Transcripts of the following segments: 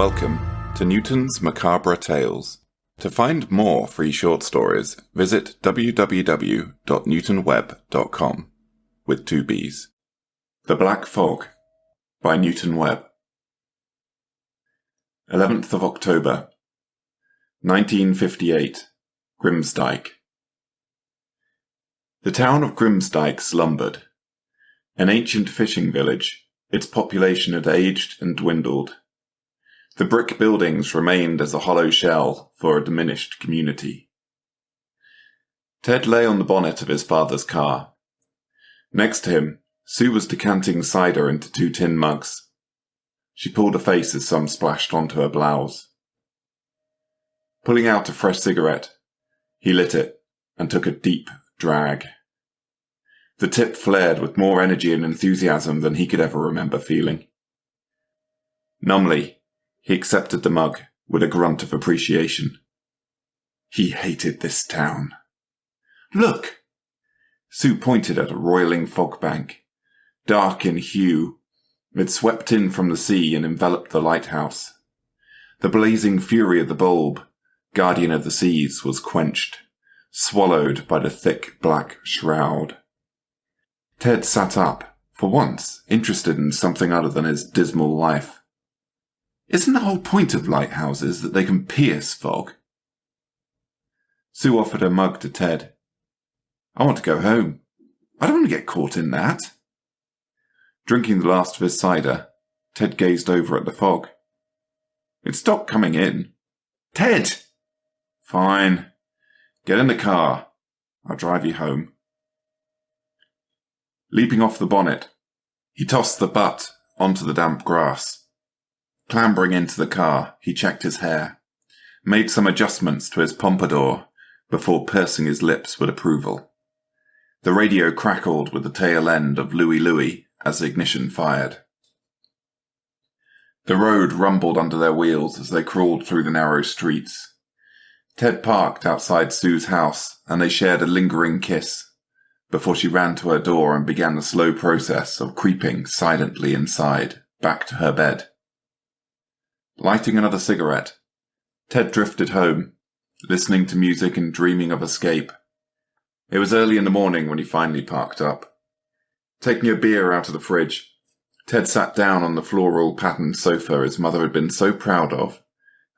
Welcome to Newton's Macabre Tales. To find more free short stories, visit www.newtonwebb.com with 2 B's. The Black Fog by Newton Webb. 11th of October, 1958, Grimsdyke. The town of Grimsdyke slumbered. An ancient fishing village, its population had aged and dwindled. The brick buildings remained as a hollow shell for a diminished community. Ted lay on the bonnet of his father's car. Next to him, Sue was decanting cider into 2 tin mugs. She pulled a face as some splashed onto her blouse. Pulling out a fresh cigarette, he lit it and took a deep drag. The tip flared with more energy and enthusiasm than he could ever remember feeling. Numbly, he accepted the mug with a grunt of appreciation. He hated this town. Look! Sue pointed at a roiling fog bank. Dark in hue, it swept in from the sea and enveloped the lighthouse. The blazing fury of the bulb, guardian of the seas, was quenched, swallowed by the thick black shroud. Ted sat up, for once interested in something other than his dismal life. Isn't the whole point of lighthouses that they can pierce fog? Sue offered her mug to Ted. I want to go home. I don't want to get caught in that. Drinking the last of his cider, Ted gazed over at the fog. It stopped coming in. Ted! Fine. Get in the car. I'll drive you home. Leaping off the bonnet, he tossed the butt onto the damp grass. Clambering into the car, he checked his hair, made some adjustments to his pompadour before pursing his lips with approval. The radio crackled with the tail end of Louie Louie as the ignition fired. The road rumbled under their wheels as they crawled through the narrow streets. Ted parked outside Sue's house, and they shared a lingering kiss before she ran to her door and began the slow process of creeping silently inside, back to her bed. Lighting another cigarette, Ted drifted home, listening to music and dreaming of escape. It was early in the morning when he finally parked up. Taking a beer out of the fridge, Ted sat down on the floral patterned sofa his mother had been so proud of,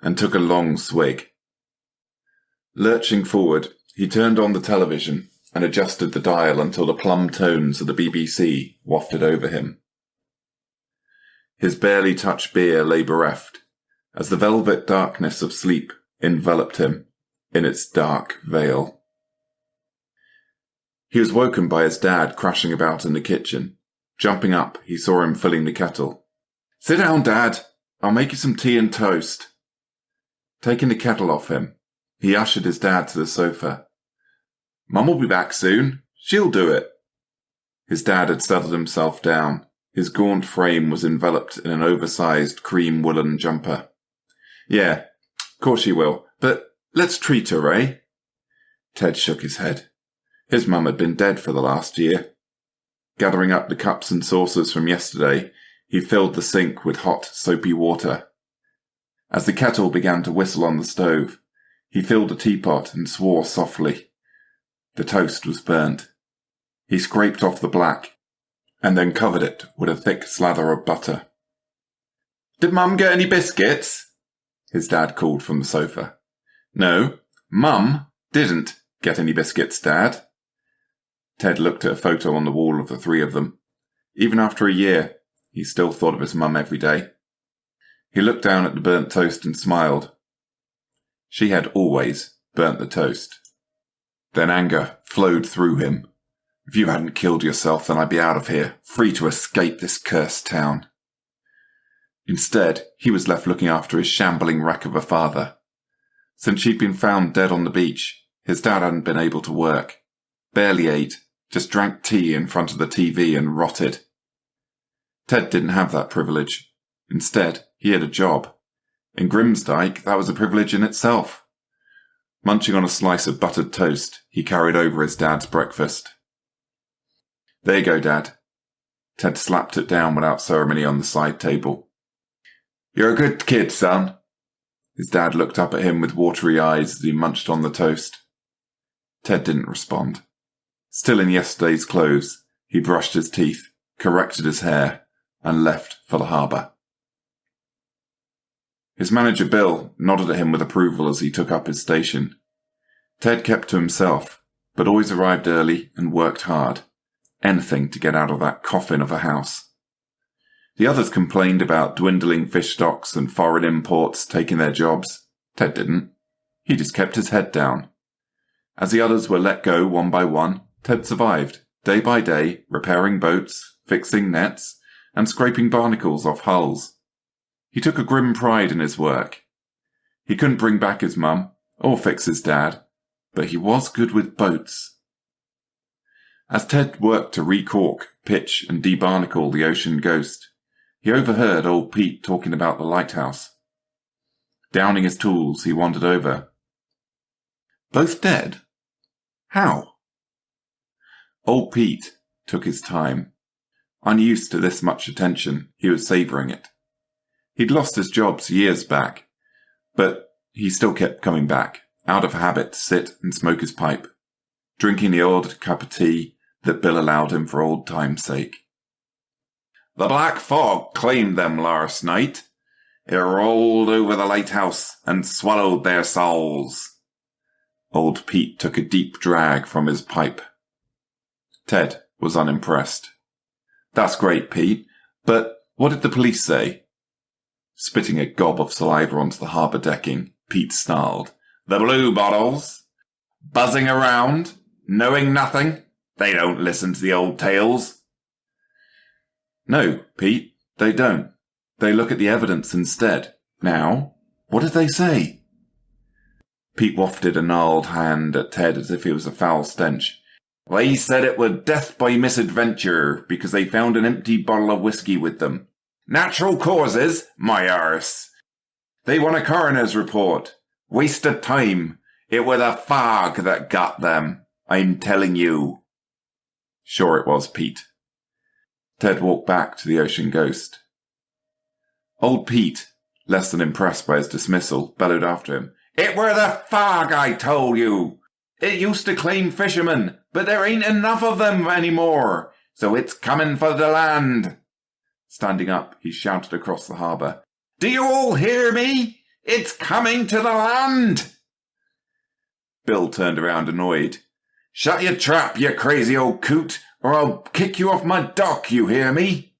and took a long swig. Lurching forward, he turned on the television and adjusted the dial until the plum tones of the BBC wafted over him. His barely touched beer lay bereft, as the velvet darkness of sleep enveloped him in its dark veil. He was woken by his dad crashing about in the kitchen. Jumping up, he saw him filling the kettle. Sit down, Dad. I'll make you some tea and toast. Taking the kettle off him, he ushered his dad to the sofa. Mum will be back soon. She'll do it. His dad had settled himself down. His gaunt frame was enveloped in an oversized cream woolen jumper. Yeah, of course she will, but let's treat her, eh? Ted shook his head. His mum had been dead for the last year. Gathering up the cups and saucers from yesterday, he filled the sink with hot, soapy water. As the kettle began to whistle on the stove, he filled a teapot and swore softly. The toast was burnt. He scraped off the black, and then covered it with a thick slather of butter. Did Mum get any biscuits? His dad called from the sofa. No, Mum didn't get any biscuits, Dad. Ted looked at a photo on the wall of the 3 of them. Even after a year, he still thought of his mum every day. He looked down at the burnt toast and smiled. She had always burnt the toast. Then anger flowed through him. If you hadn't killed yourself, then I'd be out of here, free to escape this cursed town. Instead, he was left looking after his shambling wreck of a father. Since she'd been found dead on the beach, his dad hadn't been able to work. Barely ate, just drank tea in front of the TV and rotted. Ted didn't have that privilege. Instead, he had a job. In Grimsdyke, that was a privilege in itself. Munching on a slice of buttered toast, he carried over his dad's breakfast. There you go, Dad. Ted slapped it down without ceremony on the side table. You're a good kid, son. His dad looked up at him with watery eyes as he munched on the toast. Ted didn't respond. Still in yesterday's clothes, he brushed his teeth, corrected his hair, and left for the harbour. His manager Bill nodded at him with approval as he took up his station. Ted kept to himself, but always arrived early and worked hard. Anything to get out of that coffin of a house. The others complained about dwindling fish stocks and foreign imports taking their jobs. Ted didn't. He just kept his head down. As the others were let go one by one, Ted survived, day by day, repairing boats, fixing nets, and scraping barnacles off hulls. He took a grim pride in his work. He couldn't bring back his mum, or fix his dad, but he was good with boats. As Ted worked to recork, pitch, and debarnacle the Ocean Ghost, he overheard old Pete talking about the lighthouse. Downing his tools, he wandered over. Both dead? How? Old Pete took his time. Unused to this much attention, he was savouring it. He'd lost his jobs years back, but he still kept coming back, out of habit to sit and smoke his pipe, drinking the odd cup of tea that Bill allowed him for old time's sake. The black fog claimed them last night. It rolled over the lighthouse and swallowed their souls. Old Pete took a deep drag from his pipe. Ted was unimpressed. That's great, Pete, but what did the police say? Spitting a gob of saliva onto the harbour decking, Pete snarled. The blue bottles? Buzzing around? Knowing nothing? They don't listen to the old tales. No, Pete, they don't. They look at the evidence instead. Now, what did they say? Pete wafted a gnarled hand at Ted as if he was a foul stench. They said it was death by misadventure because they found an empty bottle of whiskey with them. Natural causes? My arse. They want a coroner's report. Waste of time. It was a fog that got them. I'm telling you. Sure it was, Pete. Ted walked back to the Ocean Ghost. Old Pete, less than impressed by his dismissal, bellowed after him. It were the fog, I told you. It used to claim fishermen, but there ain't enough of them anymore, so it's coming for the land. Standing up, he shouted across the harbour. Do you all hear me? It's coming to the land! Bill turned around annoyed. Shut your trap, you crazy old coot, or I'll kick you off my dock, you hear me?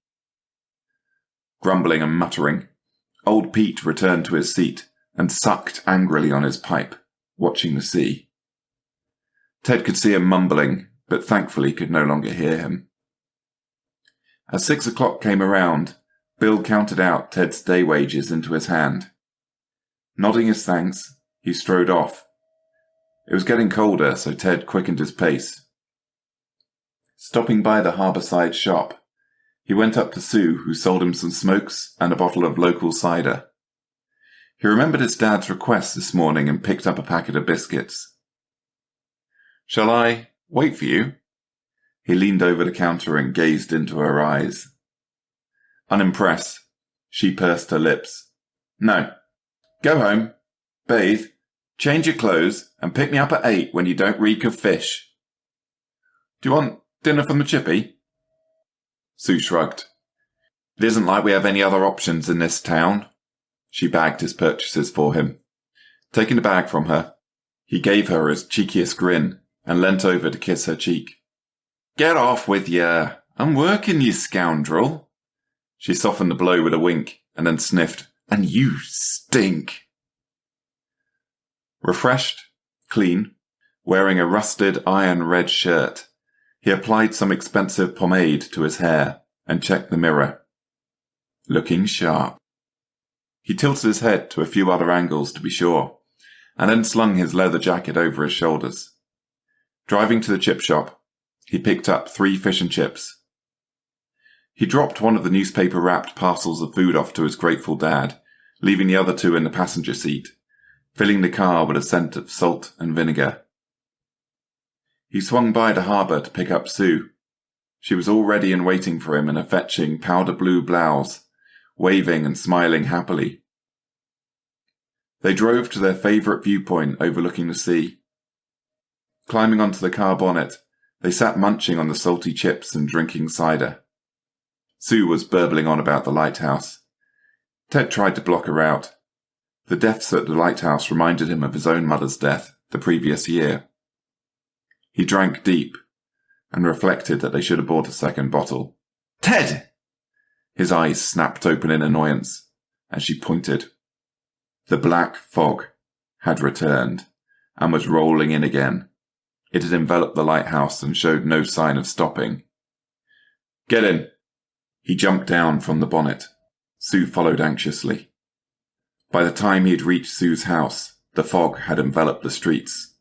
Grumbling and muttering, old Pete returned to his seat and sucked angrily on his pipe, watching the sea. Ted could see him mumbling, but thankfully could no longer hear him. As 6 o'clock came around, Bill counted out Ted's day wages into his hand. Nodding his thanks, he strode off. It was getting colder, so Ted quickened his pace. Stopping by the harbourside shop, he went up to Sue, who sold him some smokes and a bottle of local cider. He remembered his dad's request this morning and picked up a packet of biscuits. Shall I wait for you? He leaned over the counter and gazed into her eyes. Unimpressed, she pursed her lips. No. Go home, bathe, change your clothes, and pick me up at 8 when you don't reek of fish. Do you want dinner from the chippy? Sue shrugged. It isn't like we have any other options in this town. She bagged his purchases for him. Taking the bag from her, he gave her his cheekiest grin and leant over to kiss her cheek. Get off with you. I'm working, you scoundrel. She softened the blow with a wink and then sniffed. And you stink. Refreshed, clean, wearing a rusted iron-red shirt, he applied some expensive pomade to his hair and checked the mirror. Looking sharp. He tilted his head to a few other angles to be sure, and then slung his leather jacket over his shoulders. Driving to the chip shop, he picked up 3 fish and chips. He dropped one of the newspaper-wrapped parcels of food off to his grateful dad, leaving the other 2 in the passenger seat, filling the car with a scent of salt and vinegar. He swung by the harbour to pick up Sue. She was all ready and waiting for him in a fetching powder-blue blouse, waving and smiling happily. They drove to their favourite viewpoint overlooking the sea. Climbing onto the car bonnet, they sat munching on the salty chips and drinking cider. Sue was burbling on about the lighthouse. Ted tried to block her out. The deaths at the lighthouse reminded him of his own mother's death the previous year. He drank deep and reflected that they should have bought a second bottle. "Ted!" His eyes snapped open in annoyance as she pointed. The black fog had returned and was rolling in again. It had enveloped the lighthouse and showed no sign of stopping. "Get in!" He jumped down from the bonnet. Sue followed anxiously. By the time he had reached Sue's house, the fog had enveloped the streets.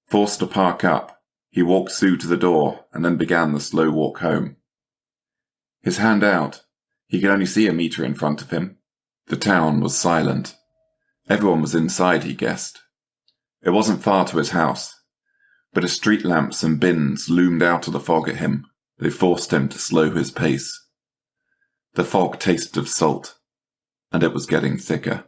Forced to park up, he walked Sue to the door and then began the slow walk home. His hand out, he could only see a metre in front of him. The town was silent. Everyone was inside, he guessed. It wasn't far to his house, but as street lamps and bins loomed out of the fog at him, they forced him to slow his pace. The fog tasted of salt, and it was getting thicker.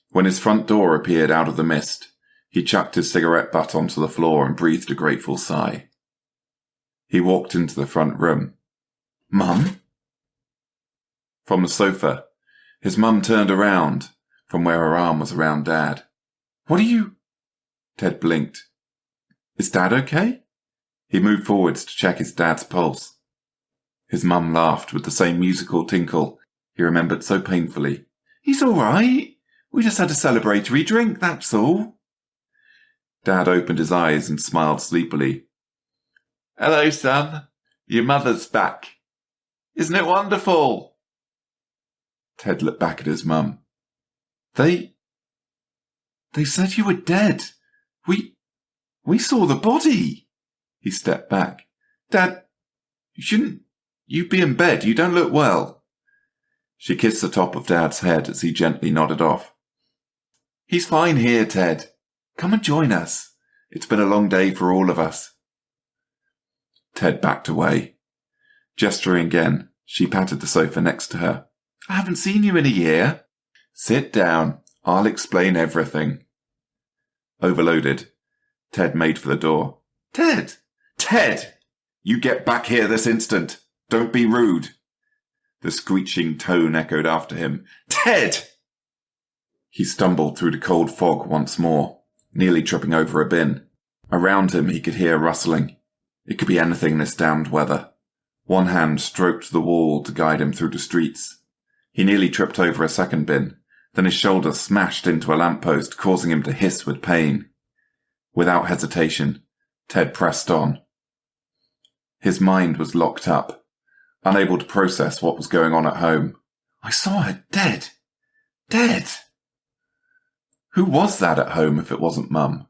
When his front door appeared out of the mist, he chucked his cigarette butt onto the floor and breathed a grateful sigh. He walked into the front room. "Mum?" From the sofa, his mum turned around from where her arm was around Dad. "What are you—" Ted blinked. "Is Dad okay?" He moved forwards to check his dad's pulse. His mum laughed with the same musical tinkle he remembered so painfully. "He's all right. We just had a celebratory drink, that's all." Dad opened his eyes and smiled sleepily. "Hello, son. Your mother's back. Isn't it wonderful?" Ted looked back at his mum. They said you were dead. We saw the body." He stepped back. "Dad, you be in bed. You don't look well." She kissed the top of Dad's head as he gently nodded off. "He's fine here, Ted. Come and join us. It's been a long day for all of us." Ted backed away. Gesturing again, she patted the sofa next to her. "I haven't seen you in a year." "Sit down. I'll explain everything." Overloaded, Ted made for the door. "Ted! Ted! You get back here this instant! Don't be rude." The screeching tone echoed after him. "Ted!" He stumbled through the cold fog once more, nearly tripping over a bin. Around him he could hear rustling. It could be anything in this damned weather. One hand stroked the wall to guide him through the streets. He nearly tripped over a second bin. Then his shoulder smashed into a lamppost, causing him to hiss with pain. Without hesitation, Ted pressed on. His mind was locked up, unable to process what was going on at home. I saw her dead. Dead! Who was that at home if it wasn't Mum?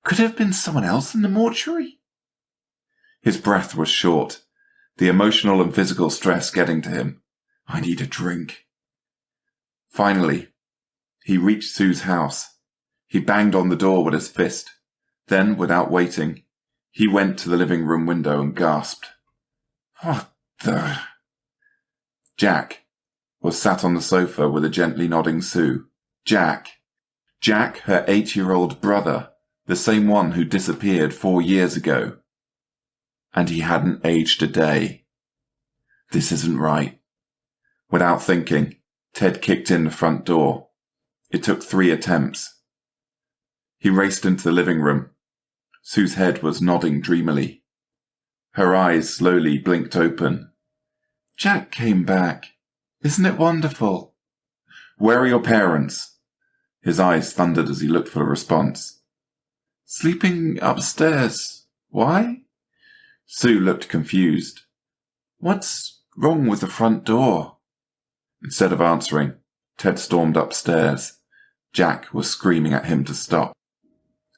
Could it have been someone else in the mortuary? His breath was short, the emotional and physical stress getting to him. I need a drink. Finally, he reached Sue's house. He banged on the door with his fist. Then, without waiting, he went to the living room window and gasped. What the... Jack was sat on the sofa with a gently nodding Sue. Jack, her 8-year-old brother, the same one who disappeared 4 years ago. And he hadn't aged a day. This isn't right. Without thinking, Ted kicked in the front door. It took 3 attempts. He raced into the living room. Sue's head was nodding dreamily. Her eyes slowly blinked open. Jack came back. Isn't it wonderful? Where are your parents? His eyes thundered as he looked for a response. Sleeping upstairs. Why? Sue looked confused. What's wrong with the front door? Instead of answering, Ted stormed upstairs. Jack was screaming at him to stop.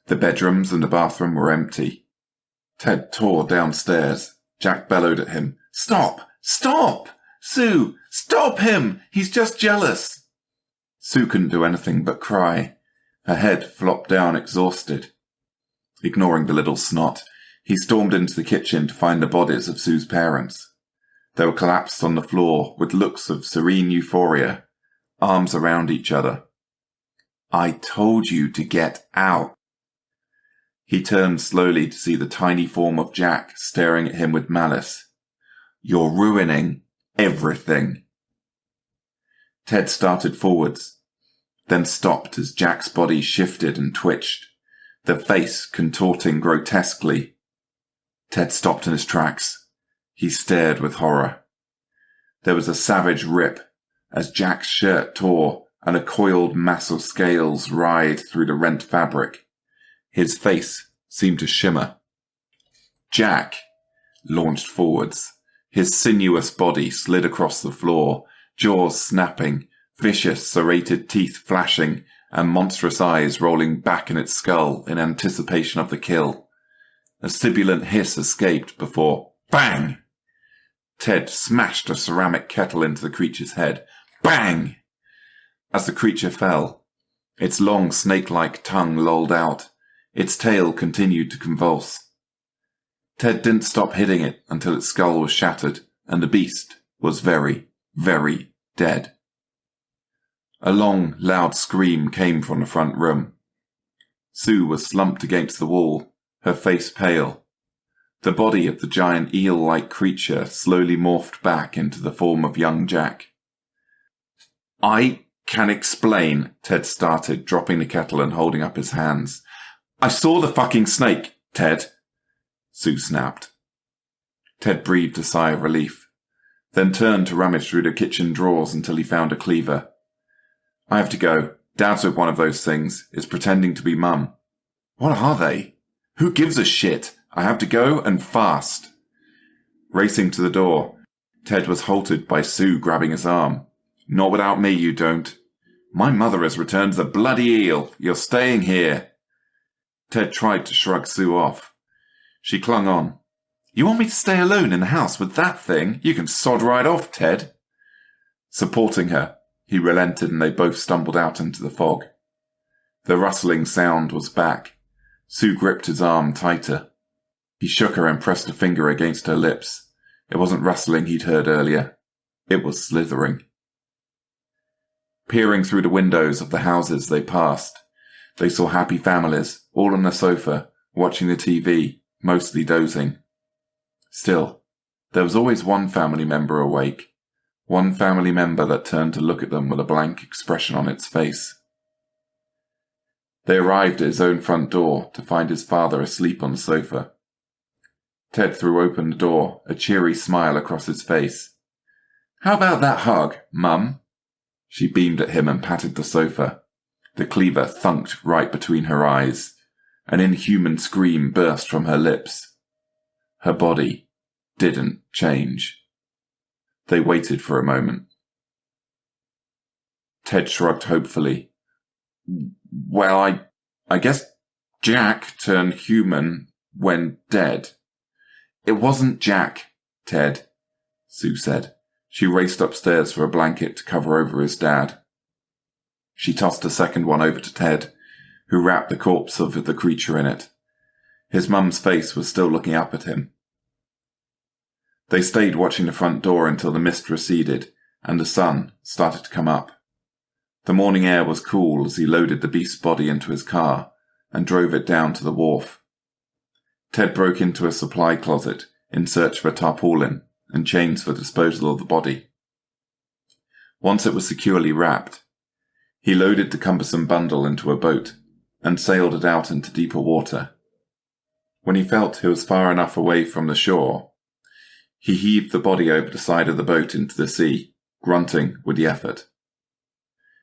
The bedrooms and the bathroom were empty. Ted tore downstairs. Jack bellowed at him. Stop! Stop! Sue! Stop him! He's just jealous! Sue couldn't do anything but cry. Her head flopped down exhausted. Ignoring the little snot, he stormed into the kitchen to find the bodies of Sue's parents. They were collapsed on the floor with looks of serene euphoria, arms around each other. "I told you to get out." He turned slowly to see the tiny form of Jack staring at him with malice. "You're ruining everything." Ted started forwards, then stopped as Jack's body shifted and twitched, the face contorting grotesquely. Ted stopped in his tracks. He stared with horror. There was a savage rip as Jack's shirt tore and a coiled mass of scales writhed through the rent fabric. His face seemed to shimmer. Jack launched forwards. His sinuous body slid across the floor, jaws snapping, vicious, serrated teeth flashing, and monstrous eyes rolling back in its skull in anticipation of the kill. A sibilant hiss escaped before bang! Ted smashed a ceramic kettle into the creature's head. Bang! As the creature fell, its long snake-like tongue lolled out. Its tail continued to convulse. Ted didn't stop hitting it until its skull was shattered and the beast was very, very dead. A long, loud scream came from the front room. Sue was slumped against the wall, her face pale. The body of the giant eel-like creature slowly morphed back into the form of young Jack. "I can explain," Ted started, dropping the kettle and holding up his hands. "I saw the fucking snake, Ted," Sue snapped. Ted breathed a sigh of relief, then turned to rummage through the kitchen drawers until he found a cleaver. "I have to go. Dad's with one of those things, is pretending to be Mum." "What are they?" "Who gives a shit? I have to go, and fast." Racing to the door, Ted was halted by Sue grabbing his arm. "Not without me, you don't. My mother has returned the bloody eel. You're staying here." Ted tried to shrug Sue off. She clung on. "You want me to stay alone in the house with that thing? You can sod right off, Ted." Supporting her, he relented and they both stumbled out into the fog. The rustling sound was back. Sue gripped his arm tighter. He shook her and pressed a finger against her lips. It wasn't rustling he'd heard earlier. It was slithering. Peering through the windows of the houses they passed, they saw happy families, all on the sofa, watching the TV, mostly dozing. Still, there was always one family member awake, one family member that turned to look at them with a blank expression on its face. They arrived at his own front door to find his father asleep on the sofa. Ted threw open the door, a cheery smile across his face. "How about that hug, Mum?" She beamed at him and patted the sofa. The cleaver thunked right between her eyes. An inhuman scream burst from her lips. Her body didn't change. They waited for a moment. Ted shrugged hopefully. "Well, I guess Jack turned human when dead." "It wasn't Jack, Ted," Sue said. She raced upstairs for a blanket to cover over his dad. She tossed a second one over to Ted, who wrapped the corpse of the creature in it. His mum's face was still looking up at him. They stayed watching the front door until the mist receded and the sun started to come up. The morning air was cool as he loaded the beast's body into his car and drove it down to the wharf. Ted broke into a supply closet in search of a tarpaulin and chains for disposal of the body. Once it was securely wrapped, he loaded the cumbersome bundle into a boat and sailed it out into deeper water. When he felt he was far enough away from the shore, he heaved the body over the side of the boat into the sea, grunting with the effort.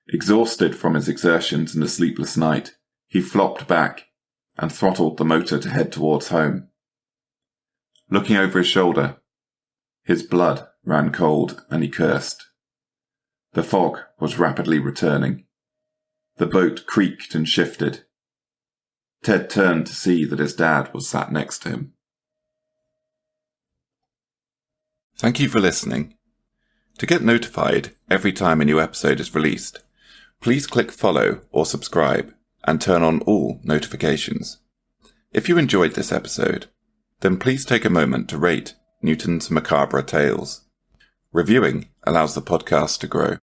Exhausted from his exertions and the sleepless night, he flopped back and throttled the motor to head towards home. Looking over his shoulder, his blood ran cold and he cursed. The fog was rapidly returning. The boat creaked and shifted. Ted turned to see that his dad was sat next to him. Thank you for listening. To get notified every time a new episode is released, please click follow or subscribe and turn on all notifications. If you enjoyed this episode, then please take a moment to rate Newton's Macabre Tales. Reviewing allows the podcast to grow.